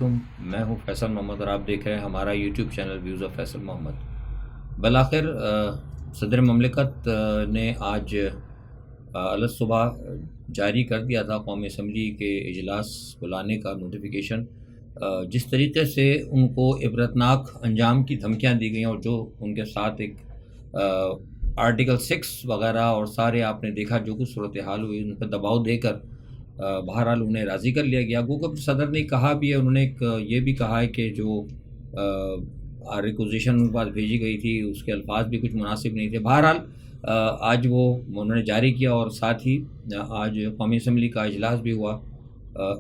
علیکم، میں ہوں فیصل محمد اور آپ دیکھ رہے ہیں ہمارا YouTube channel views of Faisal Mohammad. بالآخر صدر مملکت نے آج صبح جاری کر دیا تھا قومی اسمبلی کے اجلاس بلانے کا نوٹیفیکیشن۔ جس طریقے سے ان کو عبرتناک انجام کی دھمکیاں دی گئیں اور جو ان کے ساتھ ایک آرٹیکل 6 وغیرہ اور سارے آپ نے دیکھا جو کچھ صورتحال ہوئی، ان پہ دباؤ دے کر بہرحال انہیں راضی کر لیا گیا۔ گو کہ صدر نے کہا بھی ہے، انہوں نے یہ بھی کہا ہے کہ جو ریکوزیشن بعد بھیجی گئی تھی اس کے الفاظ بھی کچھ مناسب نہیں تھے۔ بہرحال آج وہ انہوں نے جاری کیا اور ساتھ ہی آج قومی اسمبلی کا اجلاس بھی ہوا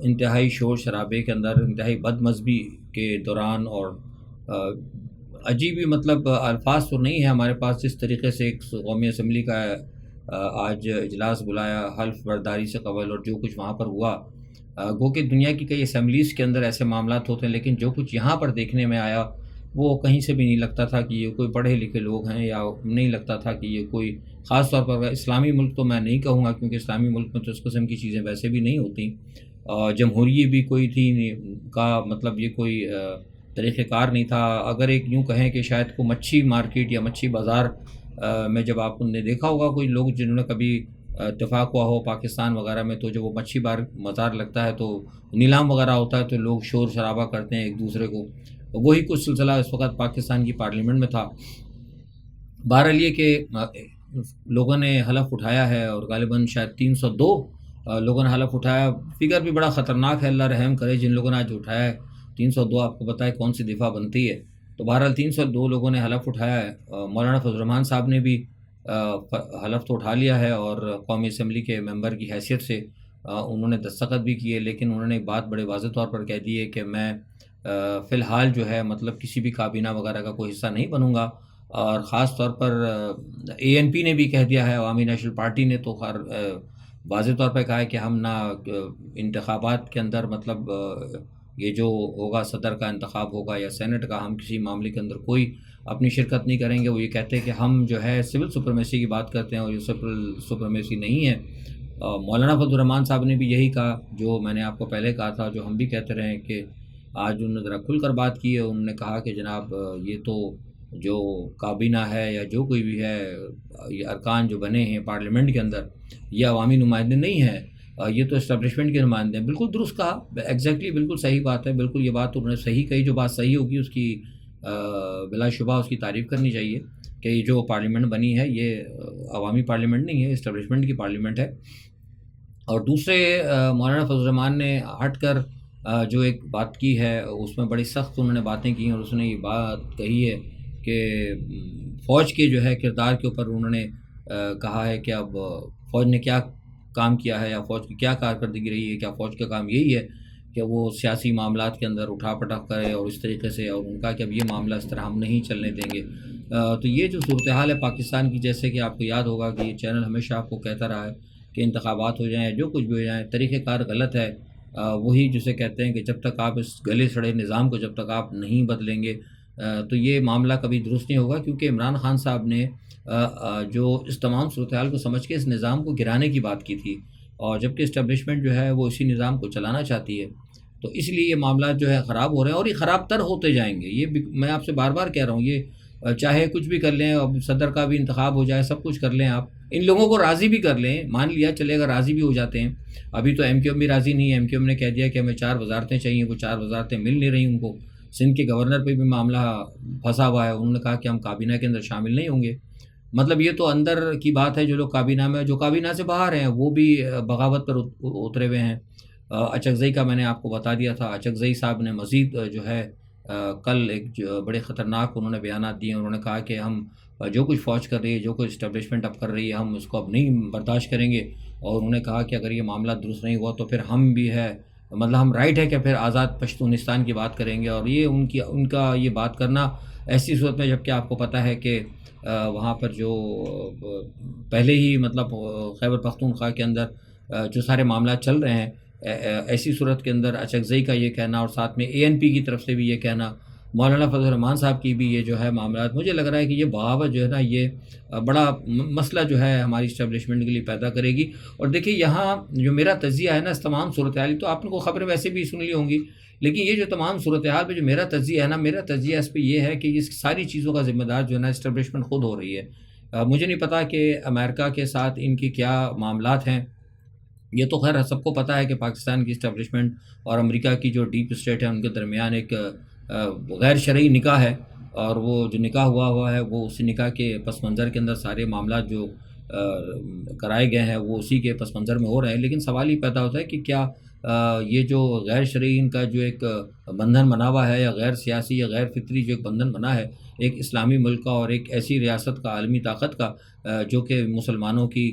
انتہائی شور شرابے کے اندر، انتہائی بد مذہبی کے دوران، اور عجیب ہی مطلب الفاظ تو نہیں ہے ہمارے پاس جس طریقے سے ایک قومی اسمبلی کا آج اجلاس بلایا حلف برداری سے قبل، اور جو کچھ وہاں پر ہوا، گو کہ دنیا کی کئی اسمبلیز کے اندر ایسے معاملات ہوتے ہیں، لیکن جو کچھ یہاں پر دیکھنے میں آیا وہ کہیں سے بھی نہیں لگتا تھا کہ یہ کوئی پڑھے لکھے لوگ ہیں، یا نہیں لگتا تھا کہ یہ کوئی خاص طور پر اسلامی ملک تو میں نہیں کہوں گا، کیونکہ اسلامی ملک میں تو اس قسم کی چیزیں ویسے بھی نہیں ہوتی، جمہوری بھی کوئی تھی کا مطلب یہ کوئی طریقہ کار نہیں تھا۔ اگر ایک یوں کہیں کہ شاید کو مچھی مارکیٹ یا مچھی بازار میں جب آپ نے دیکھا ہوگا کوئی لوگ جنہوں نے کبھی اتفاق ہوا ہو پاکستان وغیرہ میں، تو جب وہ مچھی بازار لگتا ہے تو نیلام وغیرہ ہوتا ہے تو لوگ شور شرابہ کرتے ہیں ایک دوسرے کو، وہی کچھ سلسلہ اس وقت پاکستان کی پارلیمنٹ میں تھا۔ بہرحال یہ کہ لوگوں نے حلف اٹھایا ہے، اور غالباً شاید 302 لوگوں نے حلف اٹھایا۔ فگر بھی بڑا خطرناک ہے، اللہ رحم کرے جن لوگوں نے آج اٹھایا ہے 302۔ آپ کو پتہ ہے کون سی دفعہ بنتی ہے، تو بہرحال 302 لوگوں نے حلف اٹھایا ہے۔ مولانا فضل الرحمان صاحب نے بھی حلف تو اٹھا لیا ہے، اور قومی اسمبلی کے ممبر کی حیثیت سے انہوں نے دستخط بھی کیے، لیکن انہوں نے ایک بات بڑے واضح طور پر کہہ دی ہے کہ میں فی الحال جو ہے مطلب کسی بھی کابینہ وغیرہ کا کوئی حصہ نہیں بنوں گا، اور خاص طور پر ANP نے بھی کہہ دیا ہے، عوامی نیشنل پارٹی نے تو خیر واضح طور پہ کہا ہے کہ ہم نہ انتخابات کے اندر مطلب یہ جو ہوگا صدر کا انتخاب ہوگا یا سینٹ کا، ہم کسی معاملے کے اندر کوئی اپنی شرکت نہیں کریں گے۔ وہ یہ کہتے ہیں کہ ہم جو ہے سول سپریمیسی کی بات کرتے ہیں، اور یہ سول سپریمیسی نہیں ہے۔ مولانا فضل الرحمان صاحب نے بھی یہی کہا جو میں نے آپ کو پہلے کہا تھا، جو ہم بھی کہتے رہے کہ آج انہوں نے ذرا کھل کر بات کی ہے۔ انہوں نے کہا کہ جناب یہ تو جو کابینہ ہے یا جو کوئی بھی ہے، یہ ارکان جو بنے ہیں پارلیمنٹ کے اندر، یہ عوامی نمائندے نہیں ہیں، یہ تو اسٹیبلشمنٹ کے نمائندے ہیں۔ بالکل درست کہا، ایگزیکٹلی بالکل صحیح بات ہے، بالکل یہ بات انہوں نے صحیح کہی۔ جو بات صحیح ہوگی اس کی بلا شبہ اس کی تعریف کرنی چاہیے کہ یہ جو پارلیمنٹ بنی ہے یہ عوامی پارلیمنٹ نہیں ہے، اسٹیبلشمنٹ کی پارلیمنٹ ہے۔ اور دوسرے مولانا فضل الرحمان نے ہٹ کر جو ایک بات کی ہے اس میں بڑی سخت انہوں نے باتیں کی ہیں، اور اس نے یہ بات کہی ہے کہ فوج کے جو ہے کردار کے اوپر انہوں نے کہا ہے کہ اب فوج نے کیا کام کیا ہے یا فوج کی کیا کارکردگی رہی ہے، کیا فوج کا کام یہی ہے کہ وہ سیاسی معاملات کے اندر اٹھا پٹک کرے اور اس طریقے سے، اور ان کا کہ اب یہ معاملہ اس طرح ہم نہیں چلنے دیں گے۔ تو یہ جو صورتحال ہے پاکستان کی، جیسے کہ آپ کو یاد ہوگا کہ یہ چینل ہمیشہ آپ کو کہتا رہا ہے کہ انتخابات ہو جائیں جو کچھ بھی ہو جائیں، طریقہ کار غلط ہے۔ وہی جسے کہتے ہیں کہ جب تک آپ اس گلے سڑے نظام کو جب تک آپ نہیں بدلیں گے تو یہ معاملہ کبھی درست نہیں ہوگا، کیونکہ عمران خان صاحب نے جو اس تمام صورتحال کو سمجھ کے اس نظام کو گرانے کی بات کی تھی، اور جبکہ اسٹیبلشمنٹ جو ہے وہ اسی نظام کو چلانا چاہتی ہے، تو اس لیے یہ معاملات جو ہے خراب ہو رہے ہیں، اور یہ خراب تر ہوتے جائیں گے۔ یہ میں آپ سے بار بار کہہ رہا ہوں، یہ چاہے کچھ بھی کر لیں، اب صدر کا بھی انتخاب ہو جائے، سب کچھ کر لیں، آپ ان لوگوں کو راضی بھی کر لیں، مان لیا چلے گا راضی بھی ہو جاتے ہیں۔ ابھی تو MQM بھی راضی نہیں ہے، MQM نے کہہ دیا کہ ہمیں 4 وزارتیں چاہیے، وہ 4 وزارتیں مل نہیں رہی ان کو۔ سندھ کے گورنر پہ بھی معاملہ پھنسا ہوا ہے، انہوں نے کہا کہ ہم کابینہ کے اندر شامل نہیں ہوں گے۔ مطلب یہ تو اندر کی بات ہے، جو لوگ کابینہ میں، جو کابینہ سے باہر ہیں وہ بھی بغاوت پر اترے ہوئے ہیں۔ اچکزئی کا میں نے آپ کو بتا دیا تھا، اچکزئی صاحب نے مزید جو ہے کل ایک بڑے خطرناک انہوں نے بیانات دیے، انہوں نے کہا کہ ہم جو کچھ فوج کر رہی ہے، جو کچھ اسٹیبلشمنٹ اب کر رہی ہے، ہم اس کو اب نہیں برداشت کریں گے، اور انہوں نے کہا کہ اگر یہ معاملہ درست نہیں ہوا تو پھر ہم بھی ہے، مطلب ہم رائٹ ہے کہ پھر آزاد پشتونستان کی بات کریں گے۔ اور یہ ان کا یہ بات کرنا ایسی صورت میں، جبکہ آپ کو پتہ ہے کہ وہاں پر جو پہلے ہی مطلب خیبر پختونخوا کے اندر جو سارے معاملات چل رہے ہیں، ایسی صورت کے اندر اچکزئی کا یہ کہنا اور ساتھ میں ANP کی طرف سے بھی یہ کہنا مولانا فضل الرحمان صاحب کی بھی یہ جو ہے معاملات، مجھے لگ رہا ہے کہ یہ بغاوت جو ہے نا یہ بڑا مسئلہ جو ہے ہماری اسٹیبلشمنٹ کے لیے پیدا کرے گی۔ اور دیکھیے یہاں جو میرا تجزیہ ہے نا اس تمام صورتحال، تو آپ نے کو خبریں ویسے بھی سن لی ہوں گی، لیکن یہ جو تمام صورتحال پہ جو میرا تجزیہ ہے نا، میرا تجزیہ اس پہ یہ ہے کہ اس ساری چیزوں کا ذمہ دار جو ہے نا اسٹیبلشمنٹ خود ہو رہی ہے۔ مجھے نہیں پتا کہ امریکہ کے ساتھ ان کی کیا معاملات ہیں، یہ تو خیر سب کو پتہ ہے کہ پاکستان کی اسٹیبلشمنٹ اور امریکہ کی جو ڈیپ اسٹیٹ ہے ان کے درمیان ایک غیر شرعی نکاح ہے، اور وہ جو نکاح ہوا ہے وہ اسی نکاح کے پس منظر کے اندر سارے معاملات جو کرائے گئے ہیں وہ اسی کے پس منظر میں ہو رہے ہیں۔ لیکن سوال یہ پیدا ہوتا ہے کہ کیا یہ جو غیر شرعی ان کا جو ایک بندھن بنا ہوا ہے، یا غیر سیاسی یا غیر فطری جو ایک بندھن بنا ہے ایک اسلامی ملک کا اور ایک ایسی ریاست کا، عالمی طاقت کا جو کہ مسلمانوں کی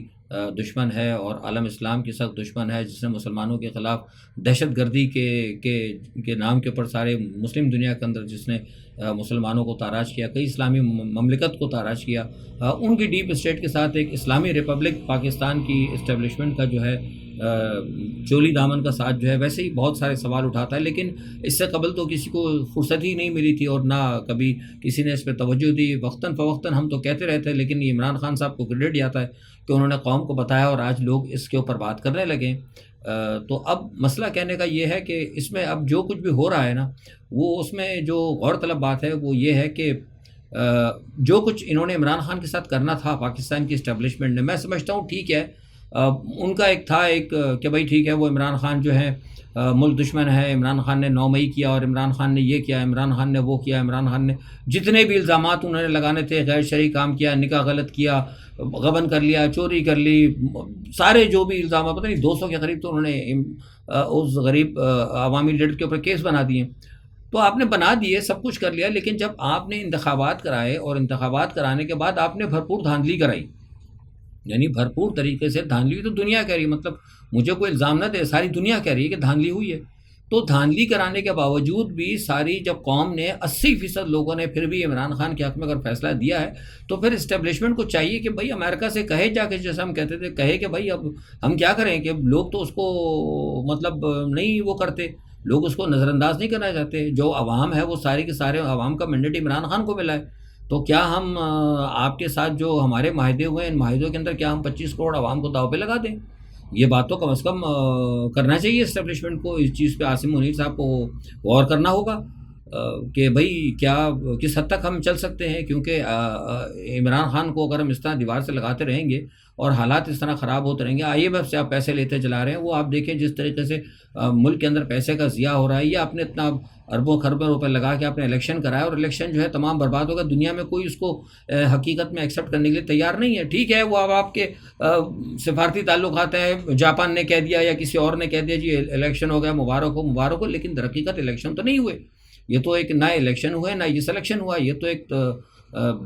دشمن ہے اور عالم اسلام کی سخت دشمن ہے، جس نے مسلمانوں کے خلاف دہشت گردی کے نام کے اوپر سارے مسلم دنیا کے اندر جس نے مسلمانوں کو تاراج کیا، کئی اسلامی مملکت کو تاراج کیا، ان کی ڈیپ اسٹیٹ کے ساتھ ایک اسلامی ریپبلک پاکستان کی اسٹیبلشمنٹ کا جو ہے چولی دامن کا ساتھ جو ہے ویسے ہی بہت سارے سوال اٹھاتا ہے۔ لیکن اس سے قبل تو کسی کو فرصت ہی نہیں ملی تھی اور نہ کبھی کسی نے اس پہ توجہ دی۔ وقتاً فوقتاً ہم تو کہتے رہتے ہیں، لیکن یہ عمران خان صاحب کو کریڈٹ جاتا ہے کہ انہوں نے قوم کو بتایا اور آج لوگ اس کے اوپر بات کرنے لگے۔ تو اب مسئلہ کہنے کا یہ ہے کہ اس میں اب جو کچھ بھی ہو رہا ہے نا، وہ اس میں جو غور طلب بات ہے وہ یہ ہے کہ جو کچھ انہوں نے عمران خان کے ساتھ کرنا تھا پاکستان کی اسٹیبلشمنٹ نے، میں سمجھتا ہوں ٹھیک ہے، ان کا ایک تھا کہ بھائی ٹھیک ہے وہ عمران خان جو ہے ملک دشمن ہے، عمران خان نے 9 مئی کیا اور عمران خان نے یہ کیا، عمران خان نے وہ کیا، عمران خان نے جتنے بھی الزامات انہوں نے لگانے تھے، غیر شرعی کام کیا، نکاح غلط کیا، غبن کر لیا، چوری کر لی، سارے جو بھی الزامات پتہ نہیں 200 کے قریب تو انہوں نے اس غریب عوامی لیڈر کے اوپر کیس بنا دیے۔ تو آپ نے بنا دیے، سب کچھ کر لیا، لیکن جب آپ نے انتخابات کرائے اور انتخابات کرانے کے بعد آپ نے بھرپور دھاندلی کرائی، یعنی بھرپور طریقے سے دھاندلی ہوئی، تو دنیا کہہ رہی ہے، مطلب مجھے کوئی الزام نہ دے، ساری دنیا کہہ رہی ہے کہ دھاندلی ہوئی ہے۔ تو دھاندلی کرانے کے باوجود بھی ساری جب قوم نے 80% لوگوں نے پھر بھی عمران خان کے حق میں اگر فیصلہ دیا ہے، تو پھر اسٹیبلشمنٹ کو چاہیے کہ بھائی امریکہ سے کہے جا کے، جیسے ہم کہتے تھے، کہے کہ بھائی اب ہم کیا کریں، کہ لوگ تو اس کو مطلب نہیں وہ کرتے، لوگ اس کو نظر انداز نہیں کرنا چاہتے، جو عوام ہے وہ سارے کے سارے عوام کا مینڈیٹ عمران خان کو ملا ہے۔ تو کیا ہم آپ کے ساتھ جو ہمارے معاہدے ہوئے ہیں، ان معاہدوں کے اندر کیا ہم 25 کروڑ عوام کو داؤ پہ لگا دیں؟ یہ بات تو کم از کم کرنا چاہیے اسٹیبلشمنٹ کو، اس چیز پہ عاصم منیر صاحب کو غور کرنا ہوگا کہ بھائی کیا کس حد تک ہم چل سکتے ہیں، کیونکہ عمران خان کو اگر ہم اس طرح دیوار سے لگاتے رہیں گے اور حالات اس طرح خراب ہوتے رہیں گے، IMF سے آپ پیسے لیتے چلا رہے ہیں، وہ آپ دیکھیں جس طریقے سے ملک کے اندر پیسے کا ضیاع ہو رہا ہے، یا آپ نے اتنا اربوں خربوں روپے لگا کے آپ نے الیکشن کرایا اور الیکشن جو ہے تمام برباد ہوگا، دنیا میں کوئی اس کو حقیقت میں ایکسیپٹ کرنے کے لیے تیار نہیں ہے۔ ٹھیک ہے وہ اب آپ کے سفارتی تعلقات ہیں، جاپان نے کہہ دیا یا کسی اور نے کہہ دیا جی الیکشن ہو گیا، مبارک ہو، لیکن در حقیقت الیکشن تو نہیں ہوئے، یہ تو ایک نہ الیکشن ہوئے نہ یہ سلیکشن ہوا، یہ تو ایک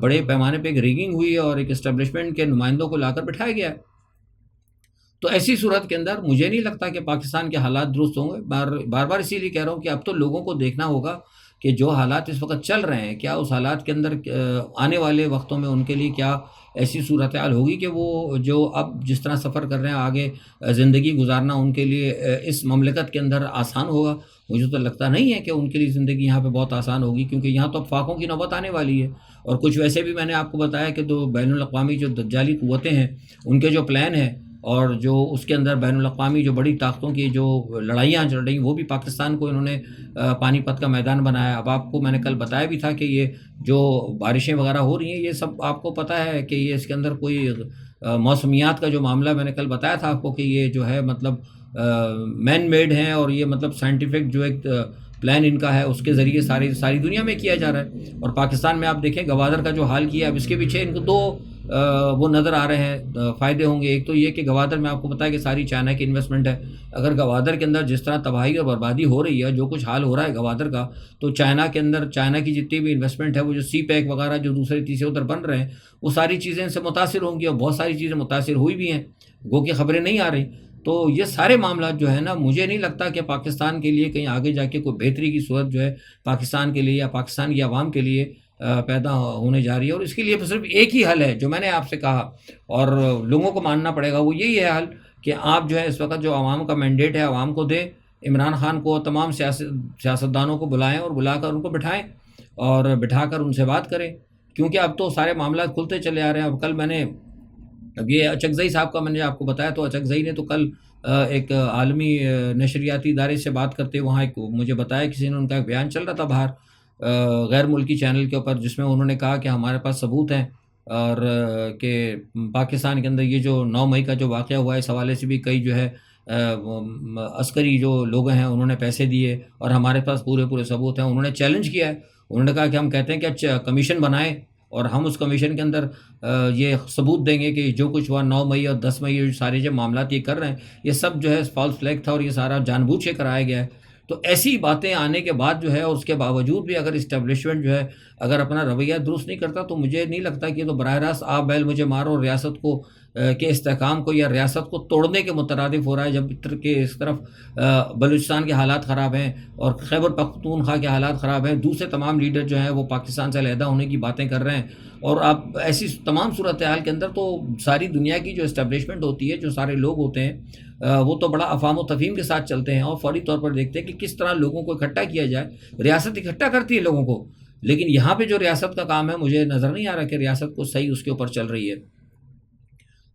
بڑے پیمانے پہ ایک ریگنگ ہوئی ہے اور ایک اسٹیبلشمنٹ کے نمائندوں کو لا کر بٹھایا گیا ہے۔ تو ایسی صورت کے اندر مجھے نہیں لگتا کہ پاکستان کے حالات درست ہوں گے۔ بار بار اسی لیے کہہ رہا ہوں کہ اب تو لوگوں کو دیکھنا ہوگا کہ جو حالات اس وقت چل رہے ہیں، کیا اس حالات کے اندر آنے والے وقتوں میں ان کے لیے کیا ایسی صورتحال ہوگی کہ وہ جو اب جس طرح سفر کر رہے ہیں آگے زندگی گزارنا ان کے لیے اس مملکت کے اندر آسان ہوگا۔ مجھے تو لگتا نہیں ہے کہ ان کے لیے زندگی یہاں پہ بہت آسان ہوگی، کیونکہ یہاں تو اب فاقوں کی نوبت آنے والی ہے، اور کچھ ویسے بھی میں نے آپ کو بتایا کہ دو بین الاقوامی جو دجالی قوتیں ہیں ان کے جو پلان ہیں، اور جو اس کے اندر بین الاقوامی جو بڑی طاقتوں کی جو لڑائیاں چل رہی ہیں، وہ بھی پاکستان کو انہوں نے پانی پت کا میدان بنایا۔ اب آپ کو میں نے کل بتایا بھی تھا کہ یہ جو بارشیں وغیرہ ہو رہی ہیں، یہ سب آپ کو پتہ ہے کہ یہ اس کے اندر کوئی موسمیات کا جو معاملہ میں نے کل بتایا تھا آپ کو کہ یہ جو ہے مطلب مین میڈ ہیں، اور یہ مطلب سائنٹیفک جو ایک پلان ان کا ہے اس کے ذریعے ساری دنیا میں کیا جا رہا ہے۔ اور پاکستان میں آپ دیکھیں گوادر کا جو حال کیا، اب اس کے پیچھے ان کو دو وہ نظر آ رہے ہیں فائدے ہوں گے۔ ایک تو یہ کہ گوادر میں آپ کو پتہ ہے کہ ساری چائنا کی انویسٹمنٹ ہے، اگر گوادر کے اندر جس طرح تباہی اور بربادی ہو رہی ہے، جو کچھ حال ہو رہا ہے گوادر کا، تو چائنا کے اندر چائنا کی جتنی بھی انویسٹمنٹ ہے، وہ جو سی پیک وغیرہ جو دوسرے تیسرے ادھر بن رہے ہیں، وہ ساری چیزیں ان سے متاثر ہوں گی، اور بہت ساری چیزیں متاثر ہوئی بھی ہیں، گو کہ خبریں نہیں آ رہی۔ تو یہ سارے معاملات جو ہے نا، مجھے نہیں لگتا کہ پاکستان کے لیے کہیں آگے جا کے کوئی بہتری کی صورت جو ہے پاکستان کے لیے یا پاکستان کی عوام کے لیے پیدا ہونے جا رہی ہے۔ اور اس کے لیے صرف ایک ہی حل ہے جو میں نے آپ سے کہا، اور لوگوں کو ماننا پڑے گا، وہ یہی ہے حل کہ آپ جو ہے اس وقت جو عوام کا مینڈیٹ ہے عوام کو دیں، عمران خان کو، تمام سیاستدانوں کو بلائیں اور بلا کر ان کو بٹھائیں، اور بٹھا کر ان سے بات کریں، کیونکہ اب تو سارے معاملات کھلتے چلے آ رہے ہیں۔ اب کل میں نے، اب یہ اچکزئی صاحب کا میں نے آپ کو بتایا، تو اچکزئی نے تو کل ایک عالمی نشریاتی ادارے سے بات کرتے وہاں ایک مجھے بتایا کسی نے، ان کا ایک بیان چل رہا تھا باہر غیر ملکی چینل کے اوپر، جس میں انہوں نے کہا کہ ہمارے پاس ثبوت ہیں، اور کہ پاکستان کے اندر یہ جو 9 مئی کا جو واقعہ ہوا ہے، اس حوالے سے بھی کئی جو ہے عسکری جو لوگ ہیں انہوں نے پیسے دیے، اور ہمارے پاس پورے ثبوت ہیں۔ انہوں نے چیلنج کیا ہے، انہوں نے کہا کہ ہم کہتے ہیں کہ اچھا کمیشن بنائیں، اور ہم اس کمیشن کے اندر یہ ثبوت دیں گے کہ جو کچھ ہوا 9 مئی اور 10 مئی جو سارے جو معاملات یہ کر رہے ہیں، یہ سب جو ہے فالس فلیگ تھا، اور یہ سارا جان بوجھ کے کرایا گیا ہے۔ تو ایسی باتیں آنے کے بعد جو ہے، اور اس کے باوجود بھی اگر اسٹیبلشمنٹ جو ہے اگر اپنا رویہ درست نہیں کرتا، تو مجھے نہیں لگتا کہ یہ تو براہ راست آپ بیل مجھے مارو ریاست کو کے استحکام کو یا ریاست کو توڑنے کے مترادف ہو رہا ہے، جب کہ اس طرف بلوچستان کے حالات خراب ہیں، اور خیبر پختونخوا کے حالات خراب ہیں، دوسرے تمام لیڈر جو ہیں وہ پاکستان سے علیحدہ ہونے کی باتیں کر رہے ہیں۔ اور آپ ایسی تمام صورتحال کے اندر تو ساری دنیا کی جو اسٹیبلشمنٹ ہوتی ہے، جو سارے لوگ ہوتے ہیں، وہ تو بڑا افہام و تفہیم کے ساتھ چلتے ہیں، اور فوری طور پر دیکھتے ہیں کہ کس طرح لوگوں کو اکٹھا کیا جائے۔ ریاست اکٹھا کرتی ہے لوگوں کو، لیکن یہاں پہ جو ریاست کا کام ہے، مجھے نظر نہیں آ رہا کہ ریاست کو صحیح اس کے اوپر چل رہی ہے۔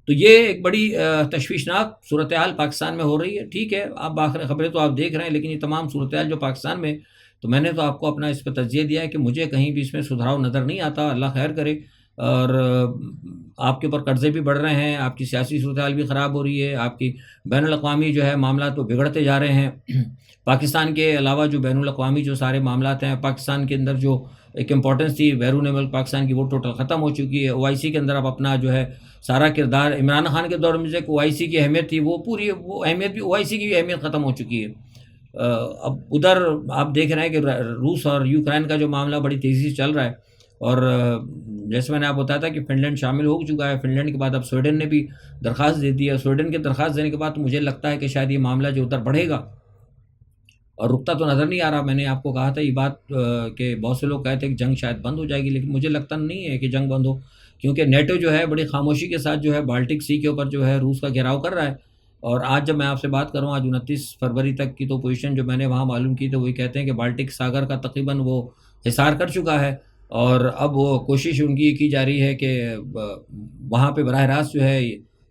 تو یہ ایک بڑی تشویشناک صورتحال پاکستان میں ہو رہی ہے۔ ٹھیک ہے، آپ آخر خبریں تو آپ دیکھ رہے ہیں، لیکن یہ تمام صورتحال جو پاکستان میں، تو میں نے تو آپ کو اپنا اس پہ تجزیہ دیا ہے کہ مجھے کہیں بھی اس میں سدھراؤ نظر نہیں آتا، اللہ خیر کرے۔ اور آپ کے اوپر قرضے بھی بڑھ رہے ہیں، آپ کی سیاسی صورتحال بھی خراب ہو رہی ہے، آپ کی بین الاقوامی جو ہے معاملات وہ بگڑتے جا رہے ہیں۔ پاکستان کے علاوہ جو بین الاقوامی جو سارے معاملات ہیں، پاکستان کے اندر جو ایک امپورٹنس تھی بیرون ملک پاکستان کی، وہ ٹوٹل ختم ہو چکی ہے۔ او آئی سی کے اندر اب اپنا جو ہے سارا کردار، عمران خان کے دور میں جو او آئی سی کی اہمیت تھی، وہ پوری وہ اہمیت بھی، او آئی سی کی بھی اہمیت ختم ہو چکی ہے۔ اب ادھر آپ دیکھ رہے ہیں کہ روس اور یوکرین کا جو معاملہ بڑی تیزی سے چل رہا ہے، اور جیسے میں نے آپ بتایا تھا کہ فن لینڈ شامل ہو چکا ہے، فن لینڈ کے بعد اب سویڈن نے بھی درخواست دے دی ہے۔ سویڈن کے درخواست دینے کے بعد مجھے لگتا ہے کہ شاید یہ معاملہ جو ادھر بڑھے گا، اور رکتا تو نظر نہیں آ رہا۔ میں نے آپ کو کہا تھا یہ بات کہ بہت سے لوگ کہتے ہیں کہ جنگ شاید بند ہو جائے گی، لیکن مجھے لگتا نہیں ہے کہ جنگ بند ہو، کیونکہ نیٹو جو ہے بڑی خاموشی کے ساتھ جو ہے بالٹک سی کے اوپر جو ہے روس کا گھیراؤ کر رہا ہے۔ اور آج جب میں آپ سے بات کروں، آج 29 فروری تک کی تو پوزیشن جو میں نے وہاں معلوم کی، تو وہی کہتے ہیں کہ بالٹک ساگر کا تقریباً وہ حصار کر چکا ہے، اور اب وہ کوشش ان کی کی جا رہی ہے کہ وہاں پہ براہ راست جو ہے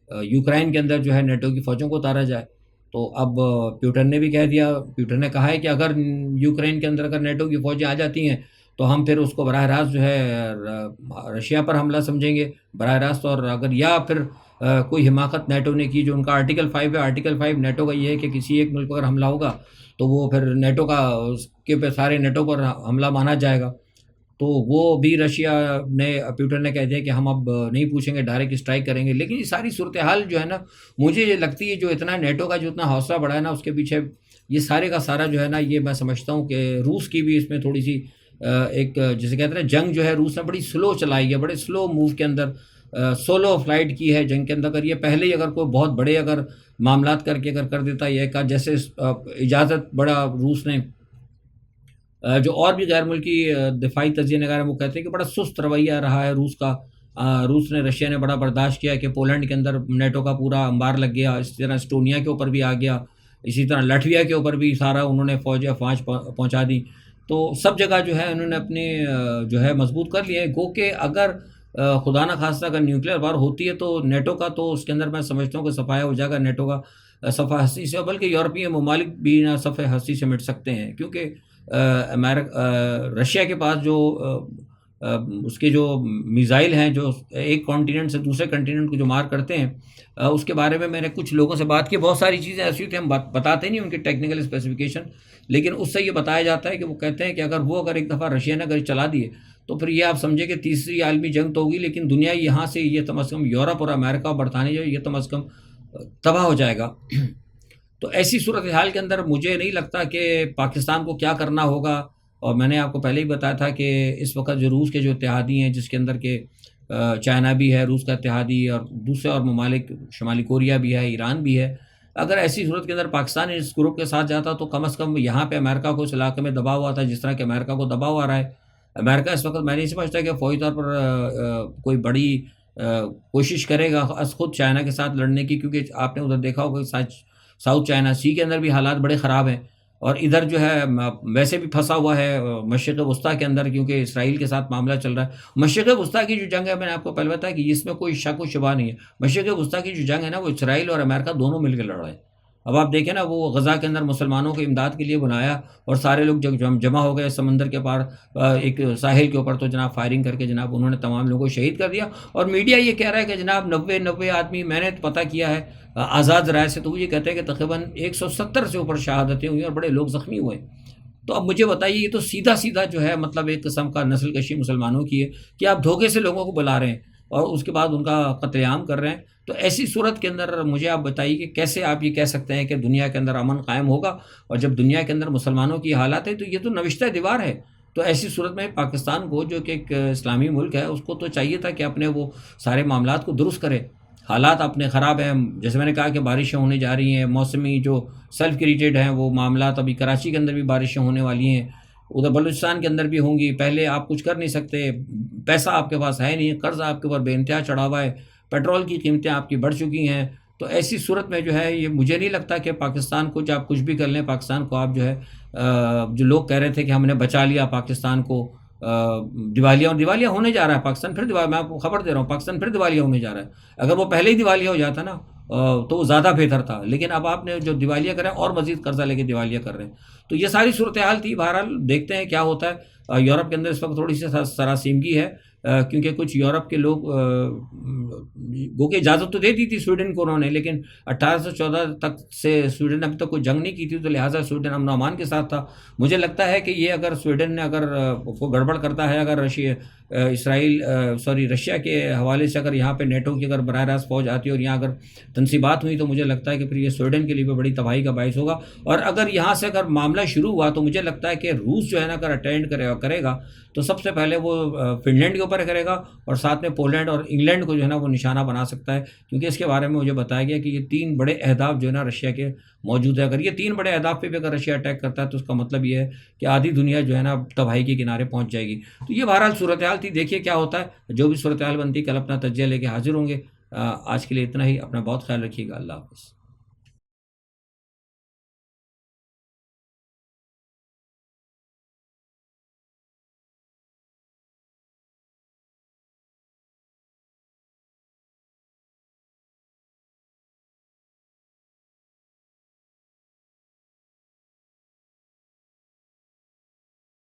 یوکرین کے اندر جو ہے نیٹو کی فوجوں کو اتارا جائے۔ تو اب پیوٹن نے بھی کہہ دیا، پیوٹن نے کہا ہے کہ اگر یوکرین کے اندر اگر نیٹو کی فوجیں آ جاتی ہیں، تو ہم پھر اس کو براہ راست جو ہے رشیا پر حملہ سمجھیں گے براہ راست، اور اگر یا پھر کوئی حماقت نیٹو نے کی، جو ان کا آرٹیکل 5 ہے، آرٹیکل 5 نیٹو کا یہ ہے کہ کسی ایک ملک پر اگر حملہ ہوگا تو وہ پھر نیٹو کا اس کے پہ سارے نیٹو پر حملہ مانا جائے گا۔ تو وہ بھی رشیا نے، پیوٹن نے کہہ دیا کہ ہم اب نہیں پوچھیں گے، ڈائریکٹ اسٹرائک کریں گے۔ لیکن یہ ساری صورتحال جو ہے نا، مجھے یہ لگتی ہے جو اتنا نیٹو کا جو اتنا حوصلہ بڑھا ہے نا، اس کے پیچھے یہ سارے کا سارا جو ہے نا، یہ میں سمجھتا ہوں کہ روس کی بھی اس میں تھوڑی سی ایک جسے کہتے ہیں جنگ جو ہے روس نے بڑی سلو چلائی ہے، بڑے سلو موو کے اندر، سولو فلائٹ کی ہے جنگ کے اندر۔ اگر یہ پہلے ہی اگر کوئی بہت بڑے اگر معاملات کر کے اگر کر دیتا، یہ کا جیسے اجازت بڑا روس نے، جو اور بھی غیر ملکی دفاعی تجزیہ نگار ہیں وہ کہتے ہیں کہ بڑا سست رویہ رہا ہے روس کا۔ روس نے، رشیا نے بڑا برداشت کیا کہ پولینڈ کے اندر نیٹو کا پورا انبار لگ گیا، اسی طرح اسٹونیا کے اوپر بھی آ گیا، اسی طرح لٹویا کے اوپر بھی سارا انہوں نے فوج پہنچا دی۔ تو سب جگہ جو ہے انہوں نے اپنے جو ہے مضبوط کر لیا ہے۔ گو کہ اگر خدا نہ خواستہ اگر نیوکلیئر وار ہوتی ہے تو نیٹو کا تو اس کے اندر میں سمجھتا ہوں کہ صفایا ہو جائے گا نیٹو کا صفحہ ہستی سے، بلکہ یورپی ممالک بھی نہ صفحہ ہستی سے مٹ سکتے ہیں، کیونکہ رشیا کے پاس جو اس کے جو میزائل ہیں، جو ایک کانٹیننٹ سے دوسرے کانٹیننٹ کو جو مار کرتے ہیں، اس کے بارے میں نے کچھ لوگوں سے بات کی۔ بہت ساری چیزیں ایسی ہوتی ہیں ہم بتاتے نہیں ان کی ٹیکنیکل اسپیسیفکیشن، لیکن اس سے یہ بتایا جاتا ہے کہ وہ کہتے ہیں کہ اگر وہ اگر ایک دفعہ رشیا نے اگر چلا دیے تو پھر یہ آپ سمجھیں کہ تیسری عالمی جنگ تو ہوگی، لیکن دنیا یہاں سے یہ کم از کم یورپ اور امریکہ اور برطانیہ جو یہ کم از کم تباہ ہو جائے گا۔ تو ایسی صورتحال کے اندر مجھے نہیں لگتا کہ پاکستان کو کیا کرنا ہوگا۔ اور میں نے آپ کو پہلے ہی بتایا تھا کہ اس وقت جو روس کے جو اتحادی ہیں، جس کے اندر کہ چائنا بھی ہے روس کا اتحادی، اور دوسرے اور ممالک شمالی کوریا بھی ہے، ایران بھی ہے، اگر ایسی صورت کے اندر پاکستان اس گروپ کے ساتھ جاتا تو کم از کم یہاں پہ امریکہ کو اس علاقے میں دباؤ آتا، جس طرح کہ امریکہ کو دباؤ آ رہا ہے۔ امریکہ اس وقت میں نہیں سمجھتا کہ فوجی طور پر کوئی بڑی کوشش کرے گا از خود چائنا کے ساتھ لڑنے کی، کیونکہ آپ نے ادھر دیکھا ہوگا کہ ساؤتھ چائنا سی کے اندر بھی حالات بڑے خراب ہیں، اور ادھر جو ہے ویسے بھی پھنسا ہوا ہے مشرق وسطیٰ کے اندر، کیونکہ اسرائیل کے ساتھ معاملہ چل رہا ہے۔ مشرق وسطیٰ کی جو جنگ ہے، میں نے آپ کو پہلے بتایا کہ اس میں کوئی شک و شبہ نہیں ہے، مشرق وسطیٰ کی جو جنگ ہے نا، وہ اسرائیل اور امریکہ دونوں مل کے لڑ رہے ہیں۔ اب آپ دیکھیں نا، وہ غزہ کے اندر مسلمانوں کو امداد کے لیے بنایا، اور سارے لوگ جب جمع ہو گئے سمندر کے پار ایک ساحل کے اوپر، تو جناب فائرنگ کر کے جناب انہوں نے تمام لوگوں کو شہید کر دیا۔ اور میڈیا یہ کہہ رہا ہے کہ جناب 90 آدمی، میں نے پتہ کیا ہے آزاد رائے سے، تو وہ یہ کہتے ہیں کہ تقریباً 170 سے اوپر شہادتیں ہوئی اور بڑے لوگ زخمی ہوئے۔ تو اب مجھے بتائیے، یہ تو سیدھا سیدھا جو ہے مطلب ایک قسم کا نسل کشی مسلمانوں کی ہے، کہ آپ دھوکے سے لوگوں کو بلا رہے ہیں اور اس کے بعد ان کا قتل عام کر رہے ہیں۔ تو ایسی صورت کے اندر مجھے آپ بتائیے کہ کیسے آپ یہ کہہ سکتے ہیں کہ دنیا کے اندر امن قائم ہوگا، اور جب دنیا کے اندر مسلمانوں کی حالات ہے تو یہ تو نوشتہ دیوار ہے۔ تو ایسی صورت میں پاکستان کو، جو کہ ایک اسلامی ملک ہے، اس کو تو چاہیے تھا کہ اپنے وہ سارے معاملات کو درست کرے۔ حالات اپنے خراب ہیں، جیسے میں نے کہا کہ بارشیں ہونے جا رہی ہیں، موسمی جو سیلف کریٹڈ ہیں وہ معاملات، ابھی کراچی کے اندر بھی بارشیں ہونے والی ہیں، ادھر بلوچستان کے اندر بھی ہوں گی۔ پہلے آپ کچھ کر نہیں سکتے، پیسہ آپ کے پاس ہے نہیں، قرض آپ کے اوپر بے انتہا چڑھا ہوا ہے، پیٹرول کی قیمتیں آپ کی بڑھ چکی ہیں۔ تو ایسی صورت میں جو ہے، یہ مجھے نہیں لگتا کہ پاکستان کو، آپ کچھ بھی کر لیں، پاکستان کو آپ جو ہے جو لوگ کہہ رہے تھے کہ ہم نے بچا لیا پاکستان کو دیوالیہ، اور دیوالیہ ہونے جا رہا ہے پاکستان، پھر میں آپ کو خبر دے رہا ہوں، پاکستان پھر دیوالیہ ہونے جا رہا ہے۔ اگر وہ پہلے ہی دیوالیہ ہو جاتا نا تو وہ زیادہ بہتر تھا، لیکن اب آپ نے جو دیوالیہ کرا ہے اور مزید قرضہ لے کے دیوالیہ کر رہے ہیں۔ تو یہ ساری صورتحال تھی۔ بہرحال دیکھتے ہیں کیا ہوتا ہے۔ یورپ کے اندر اس وقت تھوڑی سی سراسیمگی ہے، کیونکہ کچھ یورپ کے لوگ گو کہ اجازت تو دے دی تھی سویڈن کو انہوں نے، لیکن 1814 تک سے سویڈن نے ابھی تک کوئی جنگ نہیں کی تھی، تو لہٰذا سویڈن امن و امان کے ساتھ تھا۔ مجھے لگتا ہے کہ یہ اگر سویڈن نے اگر کو گڑبڑ کرتا ہے، اگر رشیا کے حوالے سے اگر یہاں پہ نیٹو کی اگر براہ راست فوج آتی اور یہاں اگر تنصیبات ہوئی، تو مجھے لگتا ہے کہ پھر یہ سویڈن کے لیے بھی بڑی تباہی کا باعث ہوگا۔ اور اگر یہاں سے اگر معاملہ شروع ہوا، تو مجھے لگتا ہے کہ روس جو ہے نا، اگر اٹینڈ کرے گا تو سب سے پہلے وہ فن لینڈ کے اوپر کرے گا، اور ساتھ میں پولینڈ اور انگلینڈ کو جو ہے نا وہ نشانہ بنا سکتا ہے، کیونکہ اس کے بارے میں مجھے بتایا گیا کہ یہ 3 بڑے اہداف جو ہے نا رشیا کے موجود ہے۔ اگر یہ 3 بڑے اہداف پہ بھی اگر رشیا اٹیک کرتا ہے، تو اس کا مطلب یہ ہے کہ آدھی دنیا جو ہے نا تباہی کے کنارے پہنچ جائے گی۔ تو یہ بہرحال صورتحال تھی، دیکھیے کیا ہوتا ہے۔ جو بھی صورتحال بنتی، کل اپنا تجزیہ لے کے حاضر ہوں گے۔ آج کے لیے اتنا ہی، اپنا بہت خیال رکھیے گا۔ اللہ حافظ۔